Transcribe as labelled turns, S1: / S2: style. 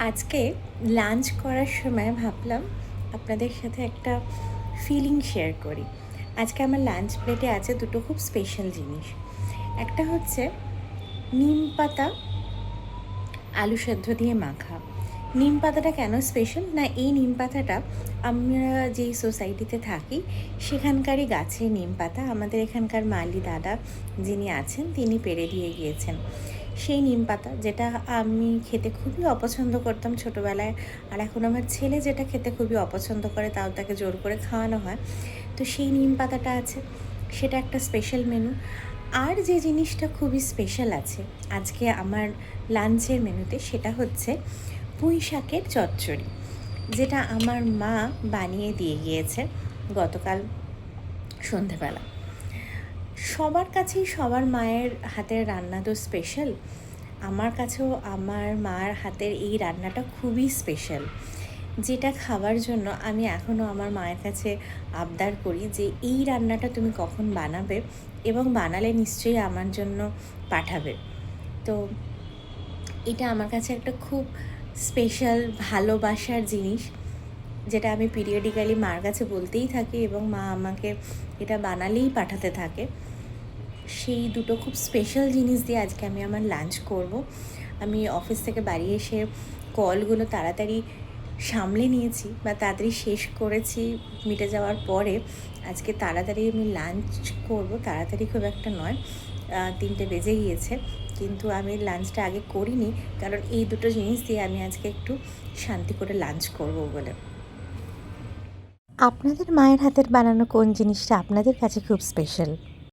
S1: আজকে লাঞ্চ করার সময় ভাবলাম আপনাদের সাথে একটা ফিলিং শেয়ার করি। আজকে আমার লাঞ্চ প্লেটে আছে দুটো খুব স্পেশাল জিনিস। একটা হচ্ছে নিম পাতা আলু সেদ্ধ দিয়ে মাখা। নিম পাতাটা কেন স্পেশাল না, এই নিম পাতাটা আমরা যেই সোসাইটিতে থাকি সেখানকারই গাছের নিম পাতা। আমাদের এখানকার মালি দাদা যিনি আছেন তিনি পেড়ে দিয়ে গিয়েছেন সেই নিম পাতা, যেটা আমি খেতে খুবই অপছন্দ করতাম ছোটোবেলায়। আর এখন আমার ছেলে যেটা খেতে খুবই অপছন্দ করে, তাও তাকে জোর করে খাওয়ানো হয়। তো সেই নিম পাতাটা আছে, সেটা একটা স্পেশাল মেনু। আর যে জিনিসটা খুবই স্পেশাল আছে আজকে আমার লাঞ্চের মেনুতে, সেটা হচ্ছে পুঁই শাকের চচ্চড়ি, যেটা আমার মা বানিয়ে দিয়ে গিয়েছে গতকাল সন্ধেবেলা। সবার কাছেই সবার মায়ের হাতের রান্না তো স্পেশাল, আমার কাছেও আমার মার হাতের এই রান্নাটা খুবই স্পেশাল, যেটা খাওয়ার জন্য আমি এখনও আমার মায়ের কাছে আবদার করি যে এই রান্নাটা তুমি কখন বানাবে এবং বানালে নিশ্চয়ই আমার জন্য পাঠাবে। তো এটা আমার কাছে একটা খুব স্পেশাল ভালোবাসার জিনিস, যেটা আমি পিরিয়ডিক্যালি মার কাছে বলতেই থাকি এবং মা আমাকে এটা বানালেই পাঠাতে থাকে। সেই দুটো খুব স্পেশাল জিনিস দিয়ে আজকে আমি আমার লাঞ্চ করব। আমি অফিস থেকে বাড়ি এসে কলগুলো তাড়াতাড়ি সামলে নিয়েছি বা তাড়াতাড়ি শেষ করেছি মিটে যাওয়ার পরে আজকে তাড়াতাড়ি আমি লাঞ্চ করব। তাড়াতাড়ি খুব একটা নয়, 3টে বেজে গিয়েছে, কিন্তু আমি লাঞ্চটা আগে করিনি, কারণ এই দুটো জিনিস দিয়ে আমি আজকে একটু শান্তি করে লাঞ্চ করব বলে। আপনাদের মায়ের হাতের বানানো কোন জিনিসটা আপনাদের কাছে খুব স্পেশাল?